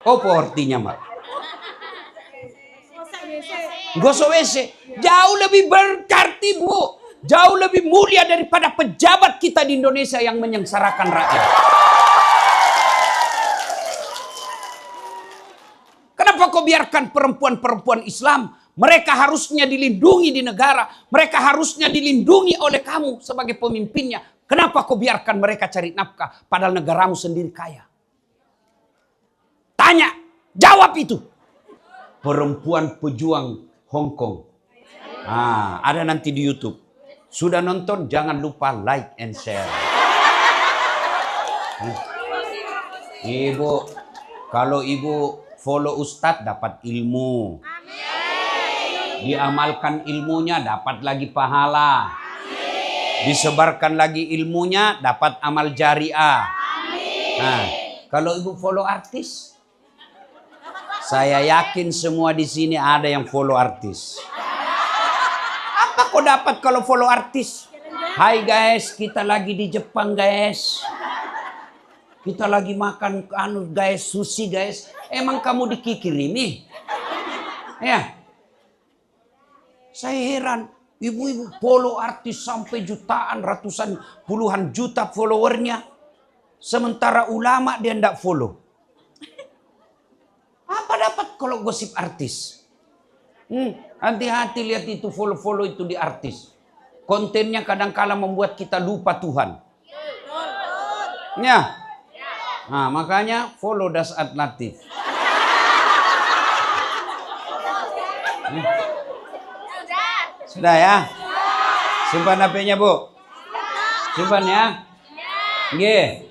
Apa artinya, Mak? Gosok WC. Jauh lebih berarti, Bu. Jauh lebih mulia daripada pejabat kita di Indonesia yang menyengsarakan rakyat. Kenapa kau biarkan perempuan-perempuan Islam? Mereka harusnya dilindungi di negara. Mereka harusnya dilindungi oleh kamu sebagai pemimpinnya. Kenapa kau biarkan mereka cari nafkah padahal negaramu sendiri kaya? Tanya, jawab itu. Perempuan pejuang Hong Kong. Ada nanti di YouTube. Sudah nonton, jangan lupa like and share. Ibu, kalau ibu follow Ustadz dapat ilmu. Diamalkan ilmunya dapat lagi pahala. Disebarkan lagi ilmunya dapat amal jariah. Nah, kalau ibu follow artis, saya yakin semua di sini ada yang follow artis. Apa kau dapat kalau follow artis? Hai guys, kita lagi di Jepang guys. Kita lagi makan guys, sushi guys. Emang kamu dikikirimi? Ya. Saya heran, ibu-ibu follow artis sampai jutaan, ratusan, puluhan juta followernya. Sementara ulama dia ndak follow. Apa dapat kalau gosip artis? Hati-hati lihat itu follow-follow itu di artis. Kontennya kadang-kala membuat kita lupa Tuhan. Ya. Nah, makanya follow Dasat Latif. Sudah ya? Simpan HP-nya, Bu. Simpan ya. Nggih.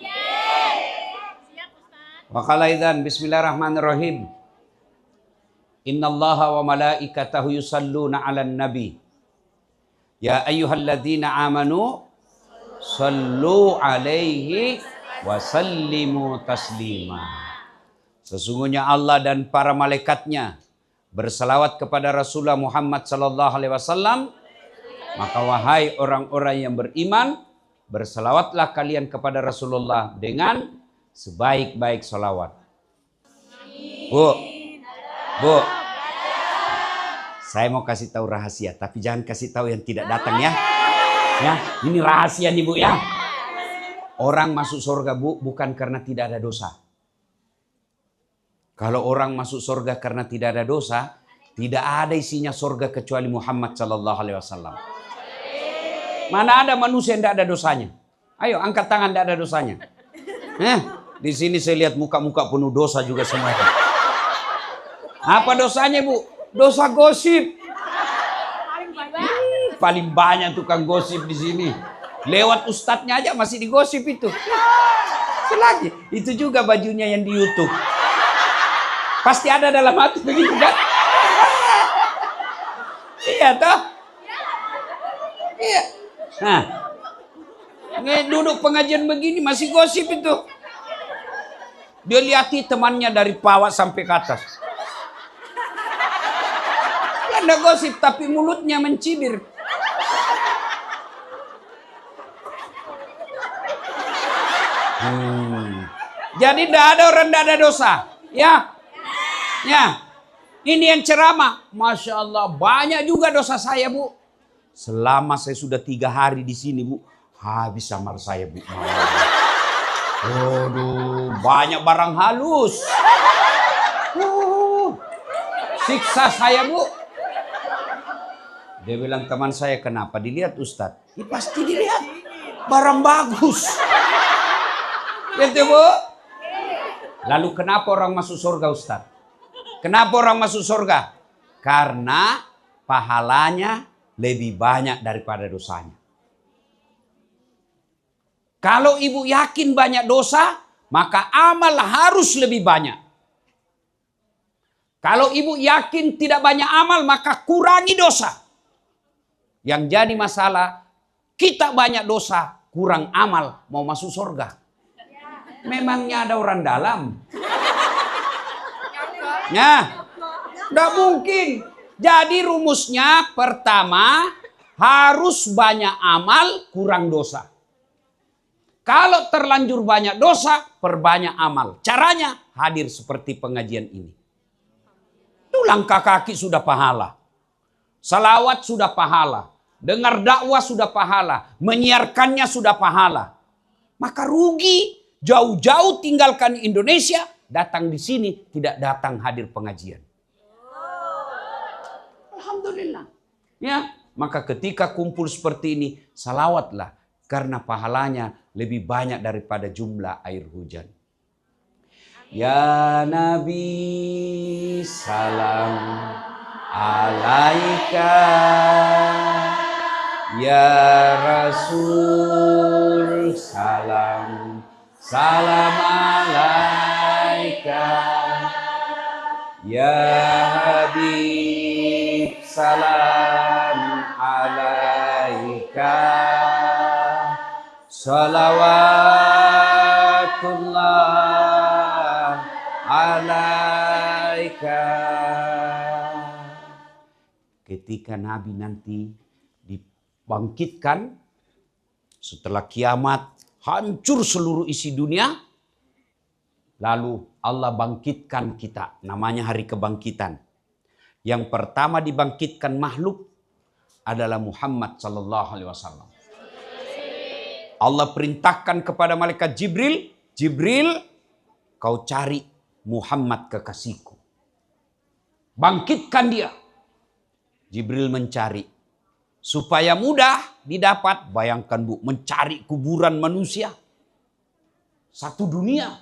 Wa qala idzan bismillahirrahmanirrahim. Innallaha wa malaikatahu yusalluna 'alan nabi. Ya ayyuhalladzina amanu sallu 'alaihi wa sallimu taslima. Sesungguhnya Allah dan para malaikatnya berselawat kepada Rasulullah Muhammad sallallahu alaihi wasallam. Maka wahai orang-orang yang beriman, berselawatlah kalian kepada Rasulullah dengan sebaik-baik selawat. Bu, saya mau kasih tahu rahasia, tapi jangan kasih tahu yang tidak datang ya. Ya, ini rahasia nih Bu ya. Orang masuk surga Bu bukan karena tidak ada dosa. Kalau orang masuk surga karena tidak ada dosa, tidak ada isinya surga kecuali Muhammad sallallahu alaihi wasallam. Mana ada manusia yang tidak ada dosanya? Ayo angkat tangan tidak ada dosanya. Di sini saya lihat muka-muka penuh dosa juga semuanya. Apa dosanya Bu? Dosa gosip. Paling banyak tukang gosip di sini. Lewat ustadznya aja masih digosip itu. Selagi itu juga bajunya yang di YouTube. Pasti ada dalam hati begitu kan? Iya toh? Iya. Nah, duduk pengajian begini masih gosip itu. Dia lihati temannya dari bawah sampai ke atas. Anda gosip tapi mulutnya mencibir. Jadi tidak ada orang tidak ada dosa. Ya. Ya. Ini yang ceramah. Masya Allah banyak juga dosa saya Bu. Selama saya sudah 3 hari di sini Bu. Habis samar saya Bu. Aduh, banyak barang halus. Siksa saya Bu. Dia bilang teman saya, kenapa dilihat Ustadz? Ya, pasti dilihat. Barang bagus. Gitu Bu. Lalu kenapa orang masuk surga Ustadz? Kenapa orang masuk surga? Karena pahalanya lebih banyak daripada dosanya. Kalau ibu yakin banyak dosa, maka amal harus lebih banyak. Kalau ibu yakin tidak banyak amal, maka kurangi dosa. Yang jadi masalah, kita banyak dosa, kurang amal, mau masuk surga. Memangnya ada orang dalam? Ya, tidak mungkin. Jadi rumusnya pertama, harus banyak amal, kurang dosa. Kalau terlanjur banyak dosa, perbanyak amal. Caranya hadir seperti pengajian ini. Itu langkah kaki sudah pahala. Salawat sudah pahala. Dengar dakwah sudah pahala. Menyiarkannya sudah pahala. Maka rugi jauh-jauh tinggalkan Indonesia. Datang di sini tidak datang hadir pengajian. Alhamdulillah. Ya, maka ketika kumpul seperti ini, salawatlah. Karena pahalanya lebih banyak daripada jumlah air hujan. Ya Nabi salam alaika, ya Rasul salam alaika, ya Habib salam alaika, salawatullah alaika. Ketika Nabi nanti dibangkitkan setelah kiamat, hancur seluruh isi dunia, lalu Allah bangkitkan kita, namanya hari kebangkitan. Yang pertama dibangkitkan makhluk adalah Muhammad sallallahu alaihi wasallam. Allah perintahkan kepada malaikat Jibril, Jibril, kau cari Muhammad kekasihku. Bangkitkan dia. Jibril mencari. Supaya mudah didapat, bayangkan Bu, mencari kuburan manusia. Satu dunia.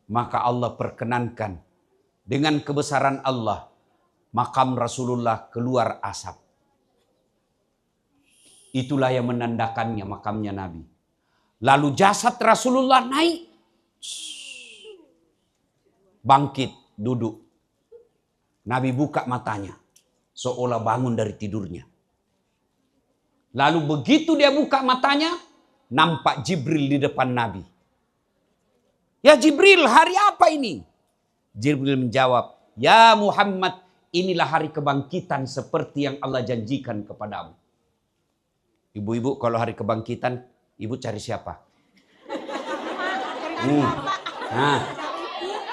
Maka Allah perkenankan. Dengan kebesaran Allah, makam Rasulullah keluar asap. Itulah yang menandakannya makamnya Nabi. Lalu jasad Rasulullah naik. Bangkit, duduk. Nabi buka matanya. Seolah bangun dari tidurnya. Lalu begitu dia buka matanya, nampak Jibril di depan Nabi. Ya Jibril, hari apa ini? Jibril menjawab, ya Muhammad, inilah hari kebangkitan seperti yang Allah janjikan kepadamu. Ibu-ibu kalau hari kebangkitan, ibu cari siapa? Nah,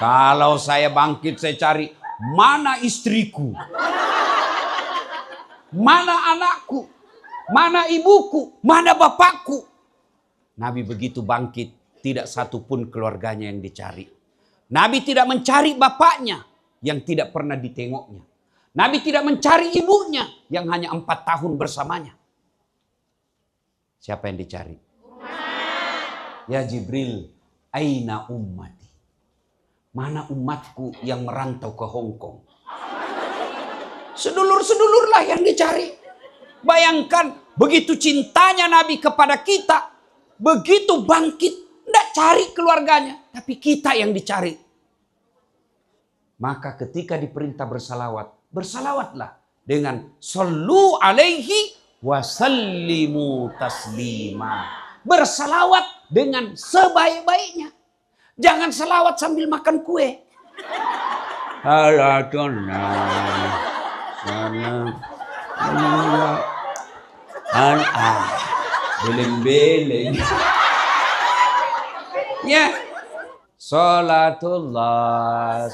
kalau saya bangkit, saya cari mana istriku, mana anakku, mana ibuku, mana bapakku. Nabi begitu bangkit, tidak satu pun keluarganya yang dicari. Nabi tidak mencari bapaknya yang tidak pernah ditengoknya. Nabi tidak mencari ibunya yang hanya 4 tahun bersamanya. Siapa yang dicari? Ya Jibril, aina ummati? Mana umatku yang merantau ke Hong Kong? Sedulur-sedulurlah yang dicari. Bayangkan begitu cintanya Nabi kepada kita, begitu bangkit, tidak cari keluarganya, tapi kita yang dicari. Maka ketika diperintah bersalawat, bersalawatlah dengan sallu alaihi wasallimu taslima. Bersalawat dengan sebaik-baiknya. Jangan salawat sambil makan kue. Beleng-beleng. Ya. Salatullah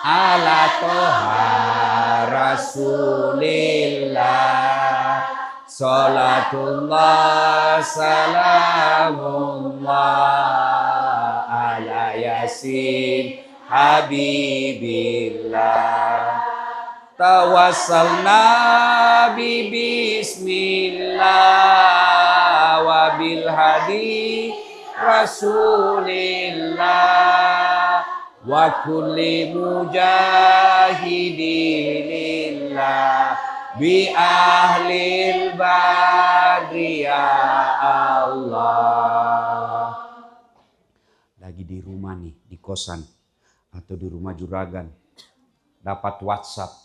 ala toha Rasulillah, salatullah salamullah ala yasin habibillah, tawassalna bi bismillah wa bil hadi Rasulillah wa kulli mujahidilillah bi ahlil badri ya Allah. Lagi di rumah nih, di kosan atau di rumah juragan, dapat WhatsApp,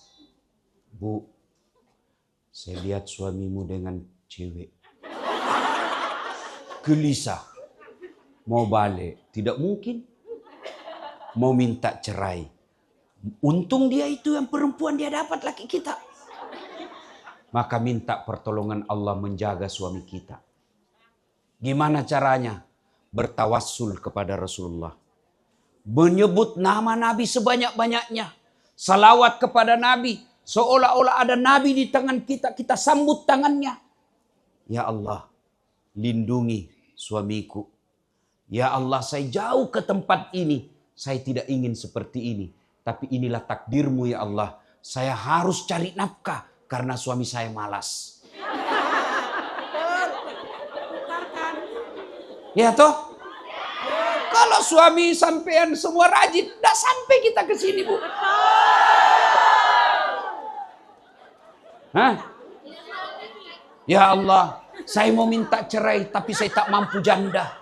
Bu, saya lihat suamimu dengan cewek. Gelisah, mau balik, tidak mungkin. Mau minta cerai. Untung dia itu yang perempuan, dia dapat laki kita. Maka minta pertolongan Allah menjaga suami kita. Gimana caranya? bertawassul kepada Rasulullah. Menyebut nama Nabi sebanyak-banyaknya. Salawat kepada Nabi. Seolah-olah ada Nabi di tangan kita. Kita sambut tangannya. Ya Allah, lindungi suamiku. Ya Allah, saya jauh ke tempat ini. Saya tidak ingin seperti ini. Tapi inilah takdirmu ya Allah. Saya harus cari nafkah karena suami saya malas. Ya toh? Kalau suami sampean semua rajin, tidak sampai kita ke sini, Bu. Hah? Ya Allah, saya mau minta cerai tapi saya tak mampu janda.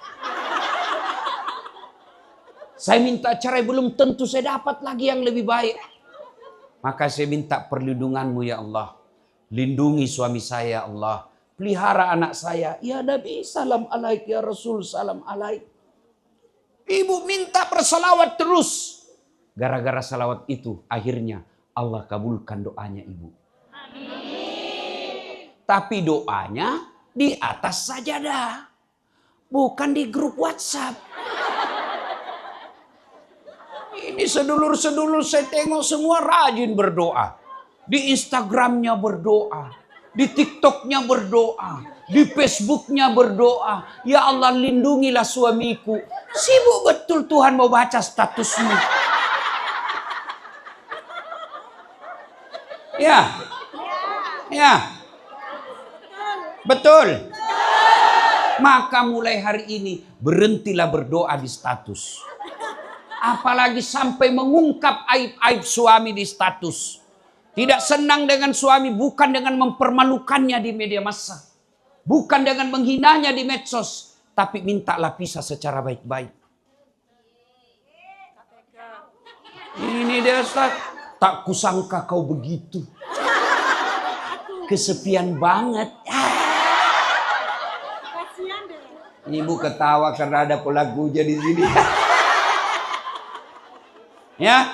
Saya minta cerai belum tentu saya dapat lagi yang lebih baik. Maka saya minta perlindunganmu ya Allah. Lindungi suami saya Allah. Pelihara anak saya. Ya Nabi salam alaik, ya Rasul salam alaik. Ibu minta bersalawat terus. Gara-gara salawat itu akhirnya Allah kabulkan doanya ibu. Amin. Tapi doanya di atas sajadah. Bukan di grup WhatsApp. Ini sedulur-sedulur saya tengok semua rajin berdoa. Di Instagramnya berdoa. Di TikToknya berdoa. Di Facebooknya berdoa. Ya Allah lindungilah suamiku. Sibuk betul Tuhan mau baca statusmu. Ya. Ya. Betul. Maka mulai hari ini berhentilah berdoa di status. Apalagi sampai mengungkap aib-aib suami di status. Tidak senang dengan suami bukan dengan mempermalukannya di media massa. Bukan dengan menghinanya di medsos. Tapi mintalah pisah secara baik-baik. Ini dia Ustaz. Tak kusangka kau begitu. Kesepian banget. Ibu ketawa karena ada pelagunya di sini. Ya?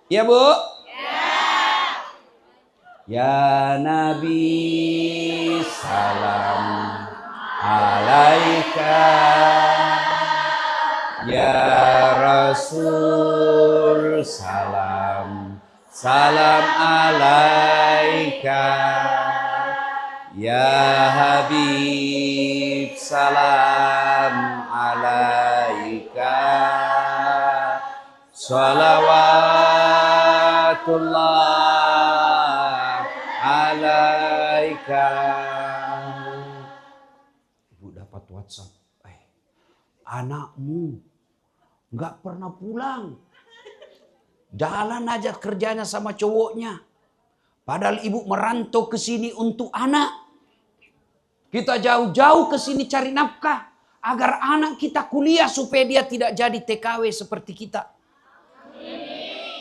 Ya Bu? Ya Nabi salam alaika. Ya Rasul salam alaika. Ya Habib salam alaika. Salawatullah alaika. Ibu dapat WhatsApp. Anakmu nggak pernah pulang. Jalan aja kerjanya sama cowoknya. Padahal ibu merantau ke sini untuk anak. Kita jauh-jauh ke sini cari nafkah. Agar anak kita kuliah supaya dia tidak jadi TKW seperti kita.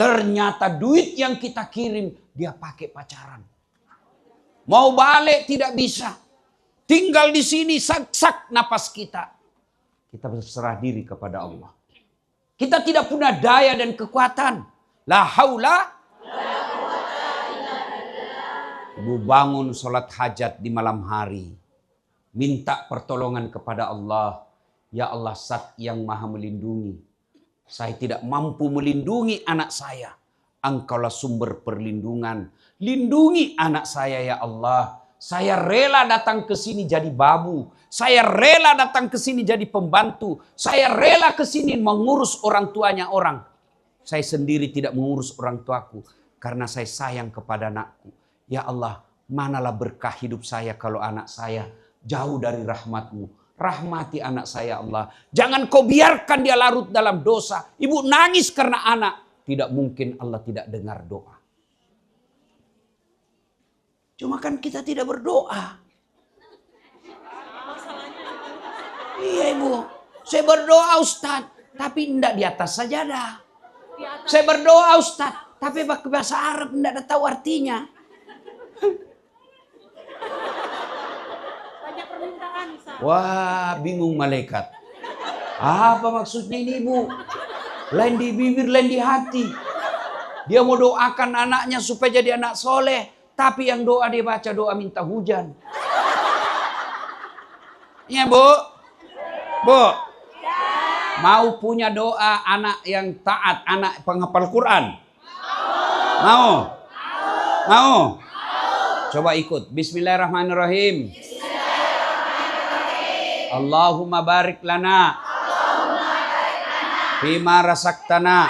Ternyata duit yang kita kirim dia pakai pacaran. Mau balik tidak bisa. Tinggal di sini sak-sak napas kita. Kita berserah diri kepada Allah. Kita tidak punya daya dan kekuatan. La haula. Ibu bangun sholat hajat di malam hari. Minta pertolongan kepada Allah. Ya Allah Zat yang maha melindungi. Saya tidak mampu melindungi anak saya. Engkaulah sumber perlindungan. Lindungi anak saya ya Allah. Saya rela datang ke sini jadi babu. Saya rela datang ke sini jadi pembantu. Saya rela ke sini mengurus orang tuanya orang. Saya sendiri tidak mengurus orang tuaku. Karena saya sayang kepada anakku. Ya Allah, manalah berkah hidup saya kalau anak saya jauh dari rahmat-Mu. Rahmati anak saya Allah. Jangan kau biarkan dia larut dalam dosa. Ibu nangis karena anak. Tidak mungkin Allah tidak dengar doa. Cuma kan kita tidak berdoa. Iya ibu. Saya berdoa Ustaz. Tapi tidak di atas sajadah. Saya berdoa Ustaz. Tapi pakai bahasa Arab tidak tahu artinya. Wah, bingung malaikat. Apa maksudnya ini ibu? Lain di bibir, lain di hati. Dia mau doakan anaknya supaya jadi anak soleh. Tapi yang doa dia baca doa minta hujan. Ya Bu? Bu, mau punya doa anak yang taat, anak penghafal Quran? Mau? Mau? Coba ikut. Bismillahirrahmanirrahim. Allahumma barik lana fima rasaktana.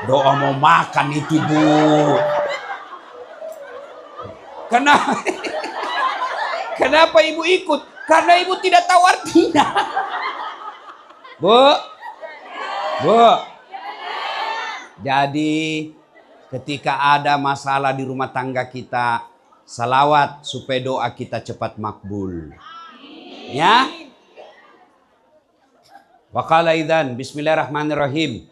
Doa mau makan itu, Bu. Kenapa ibu ikut? Karena ibu tidak tahu artinya. Bu. Jadi ketika ada masalah di rumah tangga kita, salawat supaya doa kita cepat makbul. Ya. Wa qala idzan bismillahirrahmanirrahim.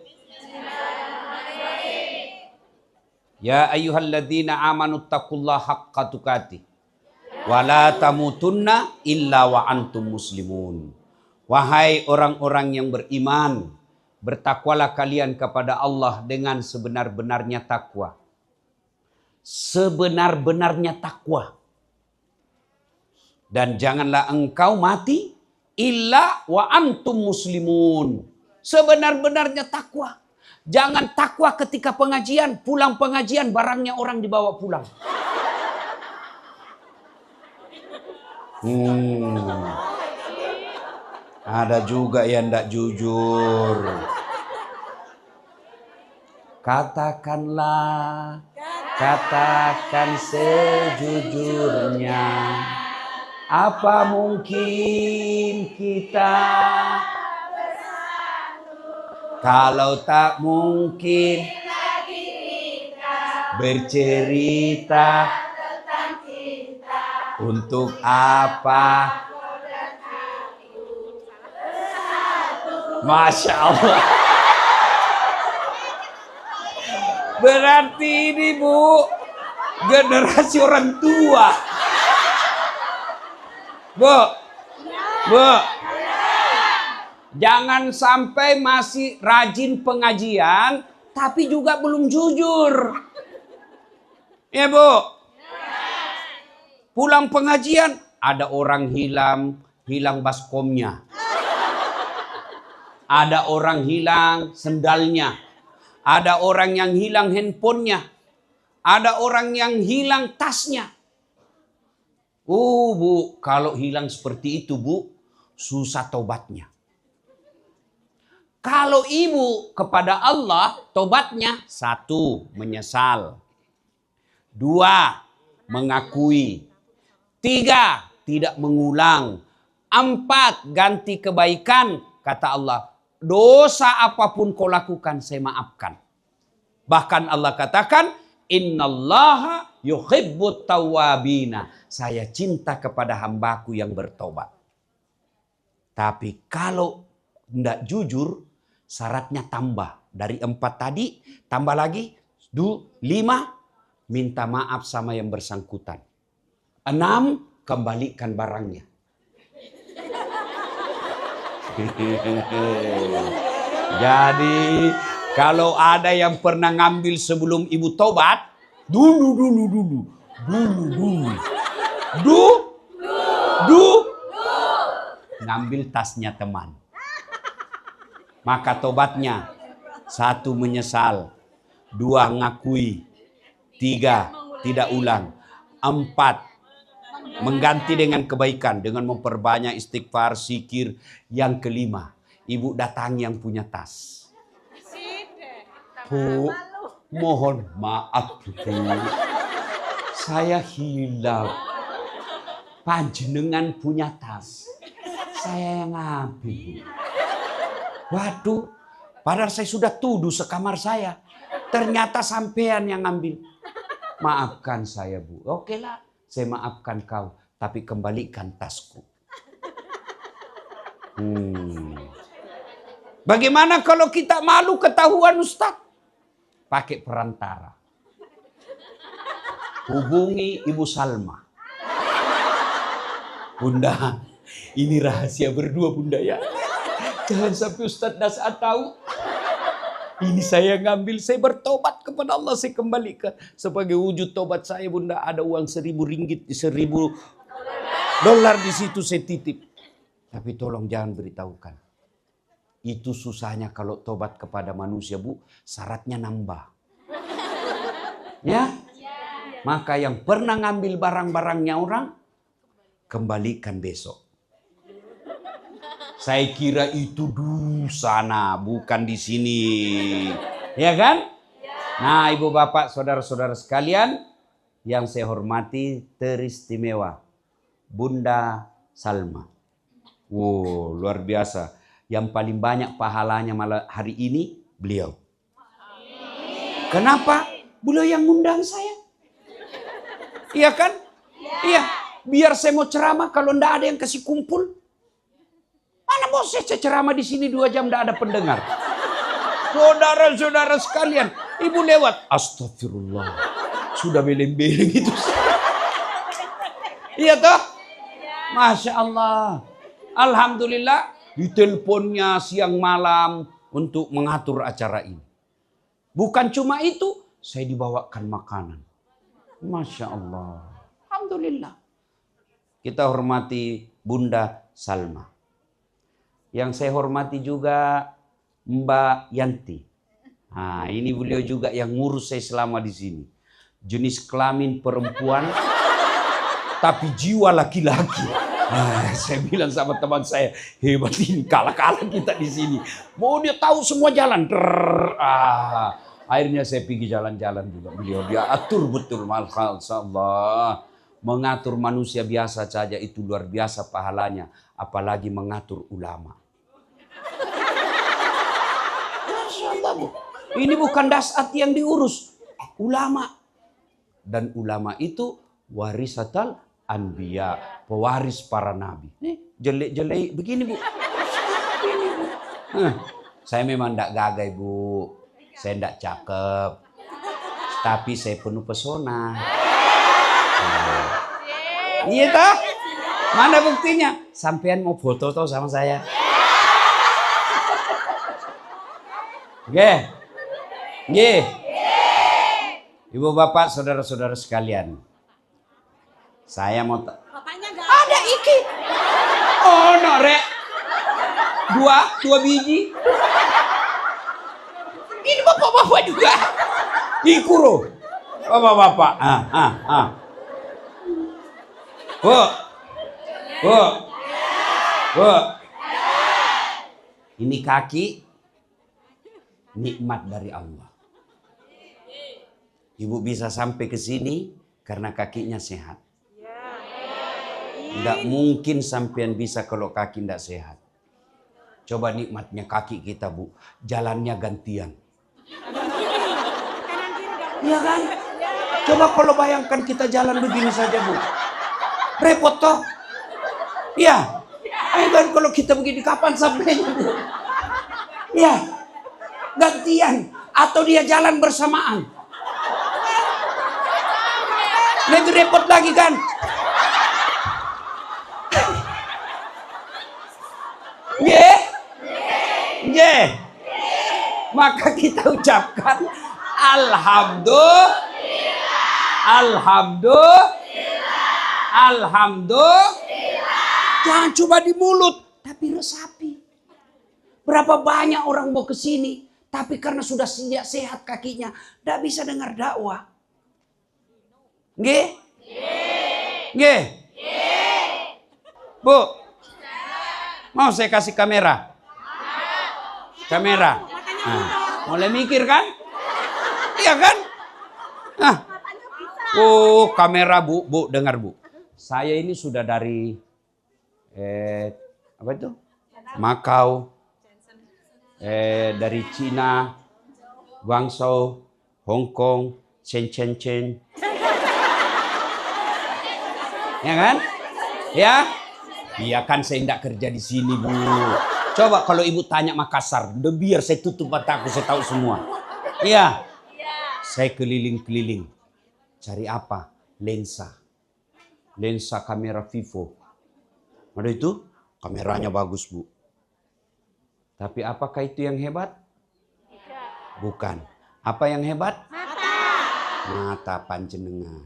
Ya ayyuhalladzina amanu taqullaha haqqa tuqatih wa la tamutunna illa wa antum muslimun. Wahai orang-orang yang beriman, bertakwalah kalian kepada Allah dengan sebenar-benarnya takwa. Sebenar-benarnya takwa. Dan janganlah engkau mati illa wa antum muslimun. Sebenar-benarnya takwa. Jangan takwa ketika pengajian, pulang pengajian barangnya orang dibawa pulang. Ada juga yang tidak jujur. Katakan sejujurnya. Apa mungkin kita kalau tak mungkin bercerita untuk apa? Masya Allah. Berarti ini, Bu, generasi orang tua. Bu. Jangan sampai masih rajin pengajian, tapi juga belum jujur. Ya, Bu. Pulang pengajian, ada orang hilang baskomnya. Ada orang hilang sendalnya. Ada orang yang hilang handphonenya. Ada orang yang hilang tasnya. Bu, kalau hilang seperti itu, Bu, susah tobatnya. Kalau ibu kepada Allah, tobatnya 1, menyesal. 2, mengakui. 3, tidak mengulang. 4, ganti kebaikan. Kata Allah, dosa apapun kau lakukan, saya maafkan. Bahkan Allah katakan, innallaha yuhibbut tawwabina. Saya cinta kepada hambaku yang bertobat. Tapi kalau tidak jujur, syaratnya tambah. Dari 4 tadi, tambah lagi 5, minta maaf sama yang bersangkutan. 6, kembalikan barangnya. Jadi kalau ada yang pernah ngambil sebelum ibu tobat, dulu ngambil tasnya teman. Maka tobatnya 1, menyesal. 2, ngakui. 3, tidak ulang. 4, mengganti dengan kebaikan, dengan memperbanyak istighfar, zikir. Yang 5, ibu datangi yang punya tas. Bu, mohon maaf, Bu. Saya hilang. Panjenengan punya tas. Saya yang ambil. Waduh, padahal saya sudah tuduh sekamar saya. Ternyata sampean yang ambil. Maafkan saya, Bu. Oke lah, saya maafkan kau. Tapi kembalikan tasku. Bagaimana kalau kita malu ketahuan, Ustaz? Pakai perantara. Hubungi Ibu Salma. Bunda, ini rahasia berdua, Bunda, ya. Jangan sampai Ustaz Nas'ad tahu. Ini saya ngambil, saya bertobat kepada Allah, saya kembalikan. Sebagai wujud tobat saya, Bunda, ada uang 1.000 ringgit, 1.000 Dolar di situ saya titip. Tapi tolong jangan beritahukan. Itu susahnya kalau tobat kepada manusia, Bu. Syaratnya nambah. Ya? Maka yang pernah ngambil barang-barangnya orang, kembalikan besok. Saya kira itu di sana, bukan di sini. Ya kan? Nah, ibu bapak, saudara-saudara sekalian, yang saya hormati teristimewa, Bunda Salma. Wow, luar biasa. Yang paling banyak pahalanya malah hari ini beliau. Kenapa? Beliau yang ngundang saya. Iya kan? Iya. Biar saya mau ceramah kalau ndak ada yang kasih kumpul. Mana mau saya ceramah di sini 2 jam ndak ada pendengar. Saudara-saudara sekalian, ibu lewat. Astagfirullah. Sudah beleng-beleng itu. Iya toh? Masya Allah. Alhamdulillah. Diteleponnya siang malam untuk mengatur acara ini. Bukan cuma itu, saya dibawakan makanan. Masya Allah. Alhamdulillah. Kita hormati Bunda Salma. Yang saya hormati juga Mbak Yanti. Nah, ini beliau juga yang ngurus saya selama di sini. Jenis kelamin perempuan, tapi jiwa laki-laki. Nah, saya bilang sama teman saya, hebat ini, kalah-kalah kita di sini. Mau dia tahu semua jalan. Akhirnya saya pergi jalan-jalan juga. Beliau dia atur betul, masya. Mengatur manusia biasa saja itu luar biasa pahalanya. Apalagi mengatur ulama. Masya Allah, Bu. Ini bukan dasat yang diurus. Ulama. Dan ulama itu warisatal anbiya, pewaris para nabi. Jelek-jelek begini, Bu. Begini, Bu. Saya memang tidak gagah, Bu. Saya tidak cakep. Tapi saya penuh pesona. Iya toh? Mana buktinya? Sampean mau foto toh sama saya? Oke. Oke. Ibu bapak, saudara-saudara sekalian. Saya mau ada iki. Oh, no, rek. Dua biji. Ini bapak-bapak juga. Ikuro. Bapak-bapak. Bu. Ini kaki nikmat dari Allah. Ibu bisa sampai ke sini karena kakinya sehat. Tidak mungkin sampean bisa kalau kaki tidak sehat. Coba nikmatnya kaki kita, Bu. Jalannya gantian. Iya kan? Coba kalau bayangkan kita jalan begini saja, Bu. Repot toh? Iya. Ayo kan kalau kita begini kapan sampainya, Bu? Iya. Gantian. Atau dia jalan bersamaan. Lebih repot lagi kan? Maka kita ucapkan Alhamdulillah. Jangan coba di mulut, tapi resapi. Berapa banyak orang mau ke sini, tapi karena sudah sehat kakinya, tidak bisa dengar dakwah. Nggih? Nggih? Bu, mau saya kasih kamera? Kamera. Mulai mikir kan? Iya kan? Oh, kamera, Bu. Bu, dengar, Bu. Saya ini sudah dari apa itu? Macau. Dari Cina, Guangzhou, Hong Kong, Shenzhen. Ya kan? Ya? Iya kan saya tidak kerja di sini, Bu. Coba kalau ibu tanya Makassar, biar saya tutup mataku, saya tahu semua. Iya. Saya keliling-keliling. Cari apa? Lensa. Lensa kamera Vivo. Ada itu? Kameranya bagus, Bu. Tapi apakah itu yang hebat? Bukan. Apa yang hebat? Mata panjenengan.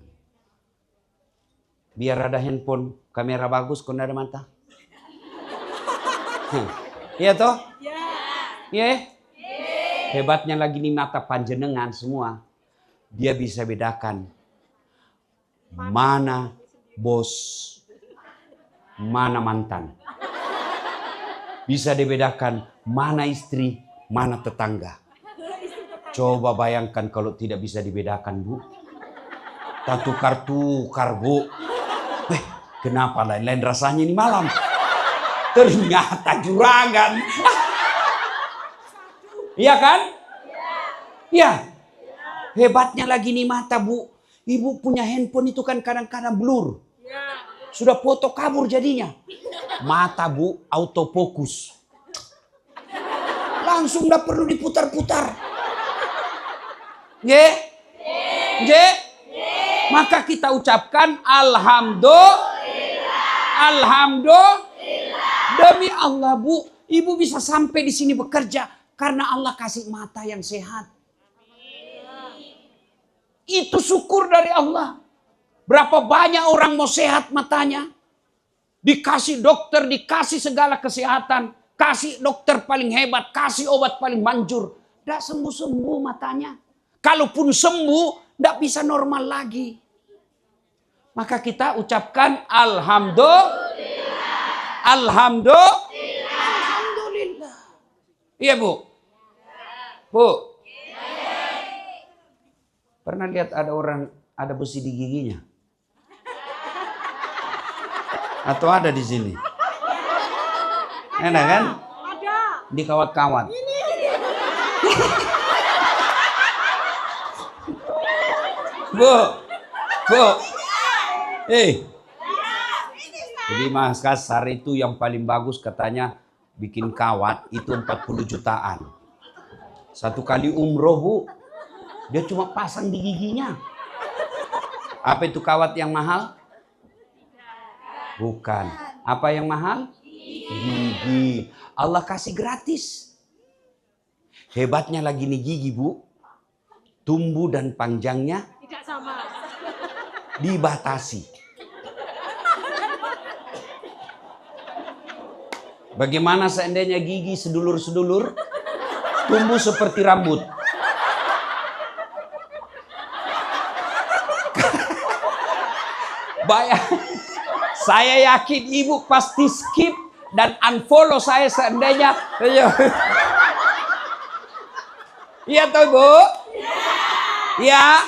Biar ada handphone, kamera bagus, kok ada mata. Iya toh? Iya. Hebatnya lagi nih mata panjenengan semua. Dia bisa bedakan mana bos, mana mantan. Bisa dibedakan mana istri, mana tetangga. Coba bayangkan kalau tidak bisa dibedakan, Bu. Tak tukar-tukar, Bu. Kenapa lain-lain rasanya ini malam? Ternyata juragan. Iya kan? Iya. Hebatnya lagi nih mata, Bu. Ibu punya handphone itu kan kadang-kadang blur. Sudah foto kabur jadinya. Mata, Bu, autofokus. Langsung gak perlu diputar-putar. Nggih? Nggih? Maka kita ucapkan alhamdulillah. Alhamdulillah. Demi Allah, Bu, Ibu bisa sampai di sini bekerja karena Allah kasih mata yang sehat. Itu syukur dari Allah. Berapa banyak orang mau sehat matanya. Dikasih dokter, dikasih segala kesehatan. Kasih dokter paling hebat, kasih obat paling manjur. Tidak sembuh-sembuh matanya. Kalaupun sembuh, tidak bisa normal lagi. Maka kita ucapkan alhamdulillah. Alhamdulillah. Alhamdulillah. Iya, Bu. Bu. Pernah lihat ada orang ada besi di giginya? Atau ada di sini? Enak kan? Ada. Di kawat-kawat. Bu. Jadi Mas Kasar itu yang paling bagus katanya bikin kawat itu 40 jutaan. Satu kali umroh, Bu. Dia cuma pasang di giginya. Apa itu kawat yang mahal? Bukan. Apa yang mahal? Gigi. Allah kasih gratis. Hebatnya lagi nih gigi, Bu. Tumbuh dan panjangnya Tidak sama. dibatasi. Bagaimana seandainya gigi sedulur-sedulur tumbuh seperti rambut? Saya yakin Ibu pasti skip dan unfollow saya seandainya. Iya toh, Bu? Ya.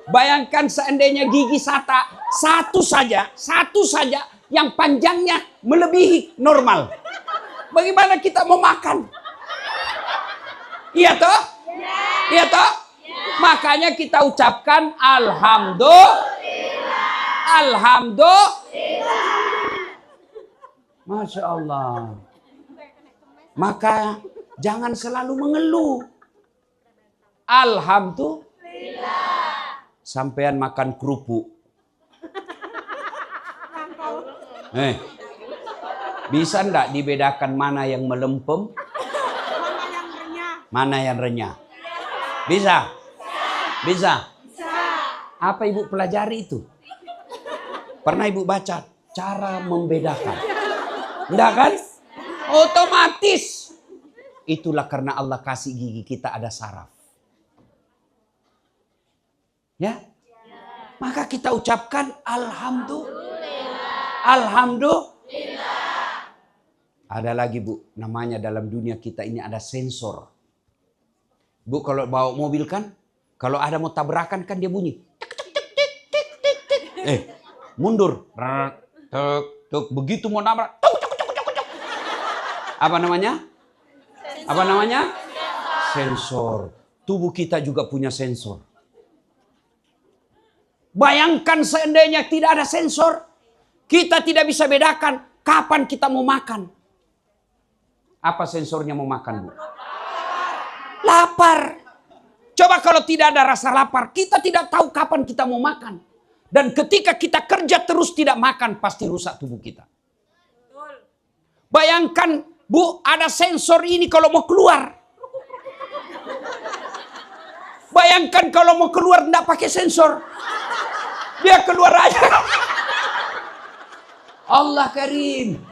Bayangkan seandainya gigi satu saja yang panjangnya melebihi normal. Bagaimana kita mau makan? Iya toh? Iya toh? Makanya kita ucapkan alhamdulillah. Alhamdulillah. Masya Allah. Maka jangan selalu mengeluh. Alhamdulillah. Sampean makan kerupuk. Bisa enggak dibedakan mana yang melempem? Mana yang renyah? Bisa? Bisa? Apa Ibu pelajari itu? Pernah Ibu baca cara membedakan? Enggak kan? Otomatis. Itulah karena Allah kasih gigi kita ada saraf. Ya? Maka kita ucapkan alhamdulillah. Alhamdulillah. Ada lagi, Bu, namanya dalam dunia kita ini ada sensor. Bu, kalau bawa mobil kan, kalau ada mau tabrakan kan dia bunyi. Mundur. Begitu mau nabrak. Apa namanya? Apa namanya? Sensor. Tubuh kita juga punya sensor. Bayangkan seandainya tidak ada sensor. Kita tidak bisa bedakan kapan kita mau makan. Apa sensornya mau makan, Bu? Lapar. Coba kalau tidak ada rasa lapar, kita tidak tahu kapan kita mau makan. Dan ketika kita kerja terus tidak makan, pasti rusak tubuh kita. Bayangkan, Bu, ada sensor ini kalau mau keluar. Bayangkan kalau mau keluar tidak pakai sensor. Dia keluar aja. Allah Karim.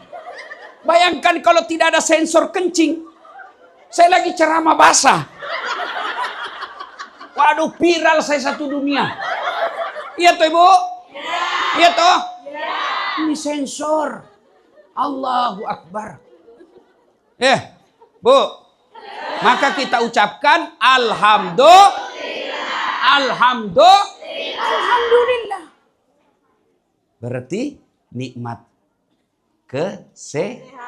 Bayangkan kalau tidak ada sensor kencing. Saya lagi ceramah basah. Waduh, viral saya satu dunia. Iya toh Ibu? Iya toh? Ini sensor. Allahu Akbar. Bu. Maka kita ucapkan Alhamdulillah. Berarti nikmat kesehatan.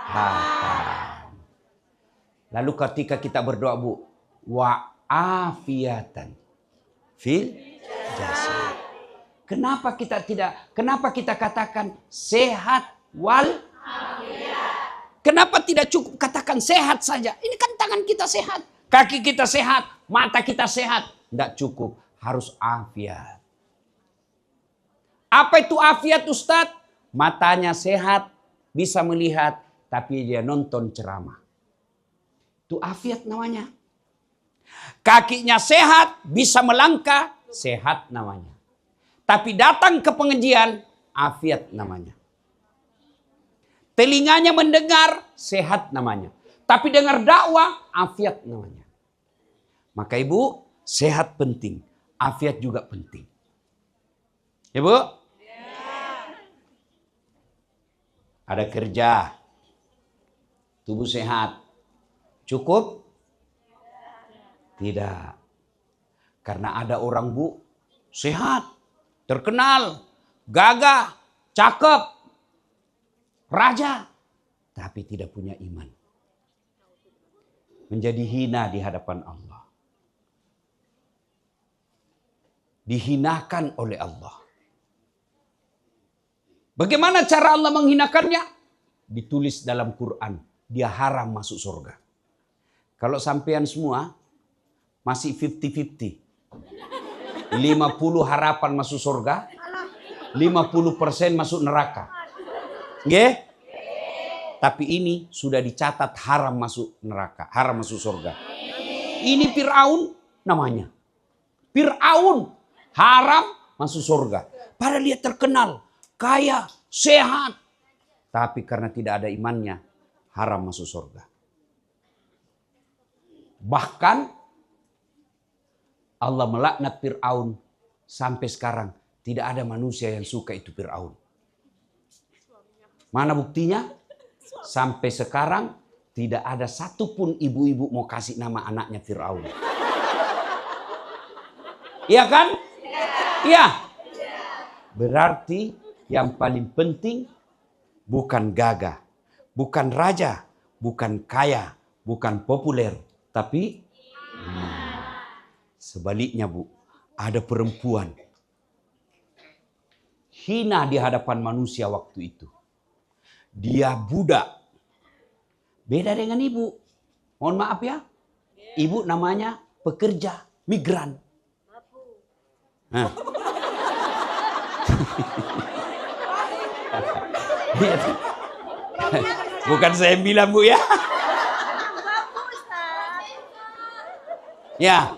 Lalu ketika kita berdoa Bu, wa'afiatan fil jasad. Kenapa kita katakan sehat wal afiat? Kenapa tidak cukup katakan sehat saja? Ini kan tangan kita sehat, kaki kita sehat, mata kita sehat. Tidak cukup, harus afiat. Apa itu afiat Ustadz? Matanya sehat, bisa melihat, tapi dia nonton ceramah. Itu afiat namanya. Kakinya sehat, bisa melangkah, sehat namanya. Tapi datang ke pengajian, afiat namanya. Telinganya mendengar, sehat namanya. Tapi dengar dakwah, afiat namanya. Maka Ibu, sehat penting, afiat juga penting. Ibu? Ada kerja, tubuh sehat, cukup? Tidak. Karena ada orang Bu, sehat, terkenal, gagah, cakep, raja, tapi tidak punya iman. Menjadi hina di hadapan Allah. Dihinakan oleh Allah. Bagaimana cara Allah menghinakannya? Ditulis dalam Quran. Dia haram masuk surga. Kalau sampean semua masih 50-50. 50 harapan masuk surga. 50% masuk neraka. Nggih? Tapi ini sudah dicatat haram masuk neraka. Haram masuk surga. Ini Fir'aun namanya. Fir'aun haram masuk surga. Padahal dia terkenal. Kaya, sehat. Tapi karena tidak ada imannya, haram masuk surga. Bahkan Allah melaknat Fir'aun sampai sekarang. Tidak ada manusia yang suka itu Fir'aun. Mana buktinya? Sampai sekarang tidak ada satupun ibu-ibu mau kasih nama anaknya Fir'aun. Iya kan? Iya. Berarti yang paling penting bukan gagah, bukan raja, bukan kaya, bukan populer, tapi sebaliknya Bu, ada perempuan hina di hadapan manusia waktu itu. Dia budak. Beda dengan ibu. Mohon maaf ya. Ibu namanya pekerja migran. Nah. Bukan saya bilang Bu ya. Ya.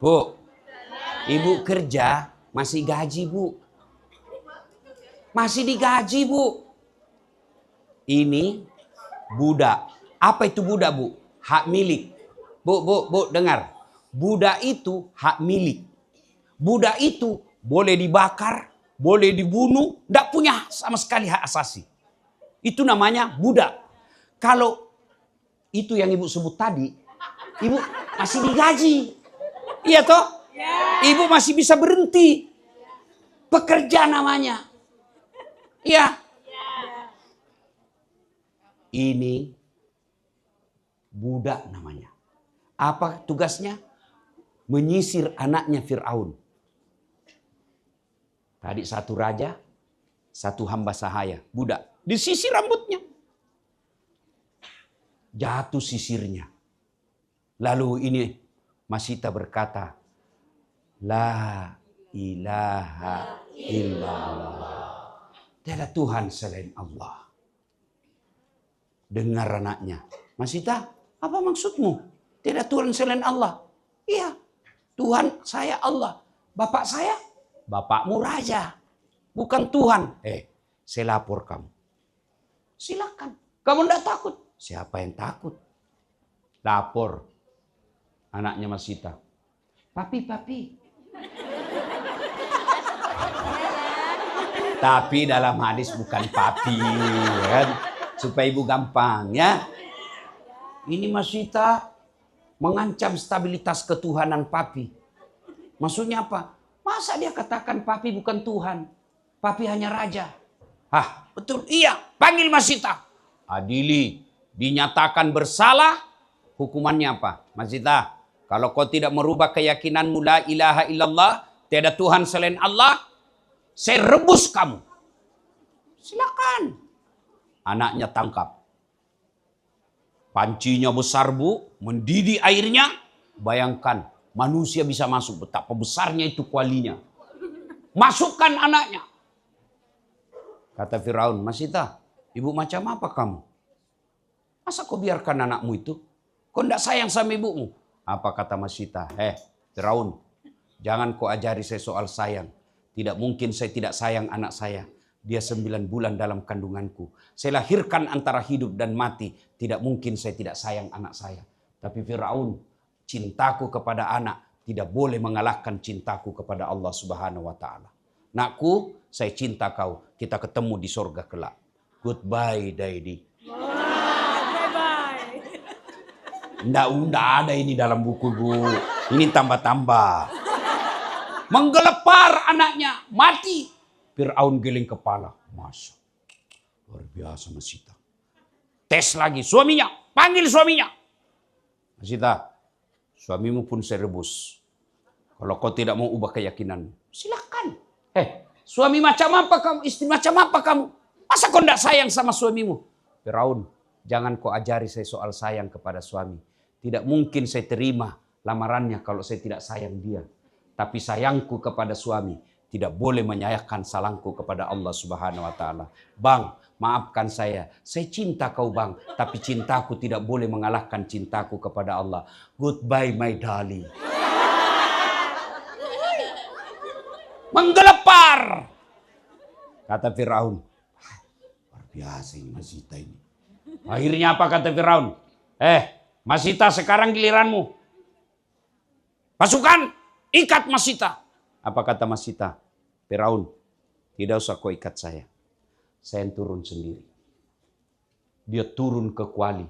Bu. Ibu kerja masih gaji Bu. Masih digaji Bu. Ini budak. Apa itu budak Bu? Hak milik. Bu dengar. Budak itu hak milik. Budak itu boleh dibakar, boleh dibunuh, tidak punya sama sekali hak asasi. Itu namanya budak. Kalau itu yang Ibu sebut tadi, Ibu masih digaji. Iya toh? Ibu masih bisa berhenti. Pekerja namanya. Iya. Ini budak namanya. Apa tugasnya? Menyisir anaknya Fir'aun. Tadi satu raja, satu hamba sahaya, budak. Disisir rambutnya. Jatuh sisirnya. Lalu ini Masita berkata, La ilaha illallah. Tiada Tuhan selain Allah. Dengar anaknya. Masita, apa maksudmu? Tiada Tuhan selain Allah. Iya, Tuhan saya Allah. Bapak saya Bapakmu raja, bukan Tuhan. Saya lapor kamu. Silakan. Kamu tidak takut? Siapa yang takut? Lapor. Anaknya Masita. Papi. Tapi dalam hadis bukan papi, kan? Supaya ibu gampang, ya. Ini Masita mengancam stabilitas ketuhanan papi. Maksudnya apa? Masa dia katakan papi bukan Tuhan? Papi hanya raja. Betul. Iya. Panggil Masita. Adili. Dinyatakan bersalah. Hukumannya apa? Masita, kalau kau tidak merubah keyakinanmu la ilaha illallah, tiada Tuhan selain Allah, saya rebus kamu. Silakan. Anaknya tangkap. Pancinya besar, Bu. Mendidih airnya. Bayangkan. Manusia bisa masuk, betapa besarnya itu kualinya. Masukkan anaknya. Kata Firaun, Masita, ibu macam apa kamu? Masa kau biarkan anakmu itu? Kau tidak sayang sama ibumu? Apa kata Masita? Firaun, jangan kau ajari saya soal sayang. Tidak mungkin saya tidak sayang anak saya. Dia 9 bulan dalam kandunganku. Saya lahirkan antara hidup dan mati. Tidak mungkin saya tidak sayang anak saya. Tapi Firaun, cintaku kepada anak tidak boleh mengalahkan cintaku kepada Allah Subhanahu wa Ta'ala. Nakku, saya cinta kau. Kita ketemu di sorga kelak. Goodbye, Daddy. Bye-bye. Nggak ada ini dalam buku, Bu. Ini tambah-tambah. Menggelepar anaknya. Mati. Firaun geleng kepala. Masya. Luar biasa Masita. Tes lagi. Suaminya. Panggil suaminya. Masita. Suamimu pun saya rebus. Kalau kau tidak mau ubah keyakinanmu. Silakan. Suami macam apa kamu? Istri macam apa kamu? Masa kau tidak sayang sama suamimu? Firaun, jangan kau ajari saya soal sayang kepada suami. Tidak mungkin saya terima lamarannya kalau saya tidak sayang dia. Tapi sayangku kepada suami tidak boleh menyayangkan salahku kepada Allah Subhanahu wa Ta'ala. Bang, maafkan saya. Saya cinta kau, Bang. Tapi cintaku tidak boleh mengalahkan cintaku kepada Allah. Goodbye, my darling. Menggelepar. Kata Firaun. Luar biasa ini Masita ini. Akhirnya apa kata Firaun? Masita, sekarang giliranmu. Pasukan, ikat Masita. Apa kata Masita? Firaun, tidak usah kau ikat saya. Saya turun sendiri. Dia turun ke kuali.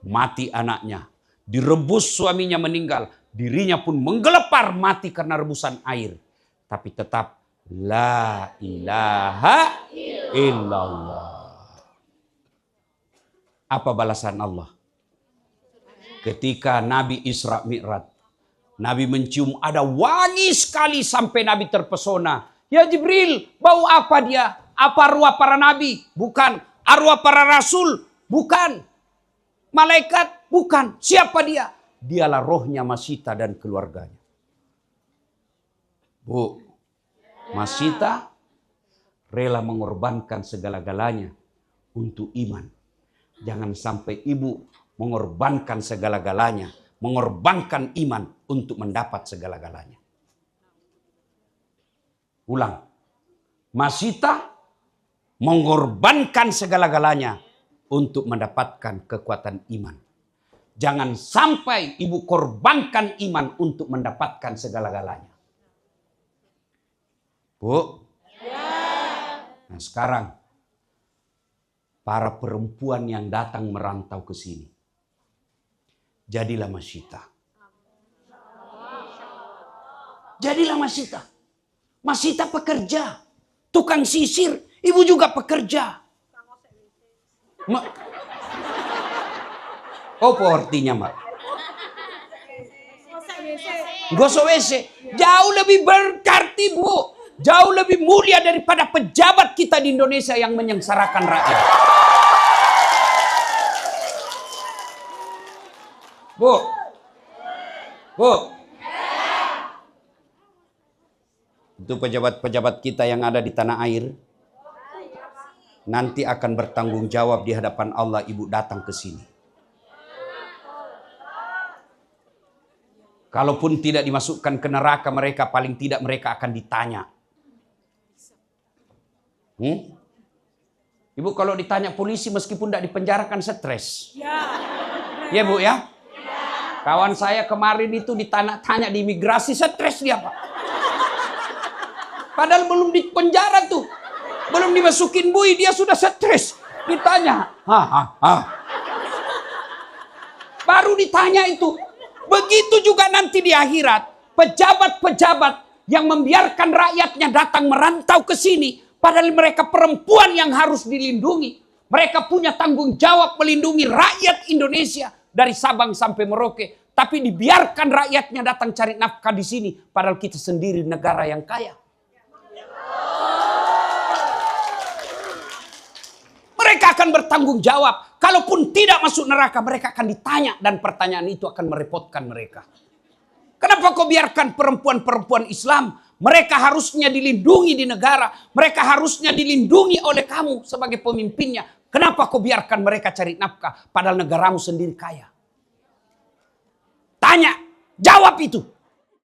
Mati anaknya. Direbus suaminya meninggal. Dirinya pun menggelepar mati karena rebusan air. Tapi tetap la ilaha illallah. Apa balasan Allah? Ketika Nabi Isra Mi'raj. Nabi mencium ada wangi sekali sampai Nabi terpesona. Ya Jibril, bau apa dia? Apa arwah para nabi? Bukan. Arwah para rasul? Bukan. Malaikat? Bukan. Siapa dia? Dialah rohnya Masita dan keluarganya. Bu, Masita rela mengorbankan segala-galanya untuk iman. Jangan sampai ibu mengorbankan segala-galanya, mengorbankan iman untuk mendapat segala-galanya. Ulang. Masita mengorbankan segala-galanya untuk mendapatkan kekuatan iman. Jangan sampai ibu korbankan iman untuk mendapatkan segala-galanya. Bu. Nah sekarang para perempuan yang datang merantau ke sini. Jadilah Masita. Jadilah Masita. Masita pekerja. Tukang sisir. Ibu juga pekerja. Apa artinya, Mak? Gosok WC. Jauh lebih berarti, Bu. Jauh lebih mulia daripada pejabat kita di Indonesia yang menyengsarakan rakyat. Bu. Itu pejabat-pejabat kita yang ada di tanah air. Nanti akan bertanggung jawab di hadapan Allah ibu datang ke sini. Kalaupun tidak dimasukkan ke neraka mereka, paling tidak mereka akan ditanya. Ibu kalau ditanya polisi meskipun tidak dipenjarakan stres. Ya Bu ya. Kawan saya kemarin itu ditanya di imigrasi stres dia Pak. Padahal belum dipenjara tuh. Belum dimasukin bui dia sudah stres. Ditanya. Baru ditanya itu. Begitu juga nanti di akhirat. Pejabat-pejabat yang membiarkan rakyatnya datang merantau ke sini. Padahal mereka perempuan yang harus dilindungi. Mereka punya tanggung jawab melindungi rakyat Indonesia. Dari Sabang sampai Merauke. Tapi dibiarkan rakyatnya datang cari nafkah di sini. Padahal kita sendiri negara yang kaya. Mereka akan bertanggung jawab. Kalaupun tidak masuk neraka, mereka akan ditanya. Dan pertanyaan itu akan merepotkan mereka. Kenapa kau biarkan perempuan-perempuan Islam? Mereka harusnya dilindungi di negara. Mereka harusnya dilindungi oleh kamu sebagai pemimpinnya. Kenapa kau biarkan mereka cari nafkah? Padahal negaramu sendiri kaya. Tanya, jawab itu.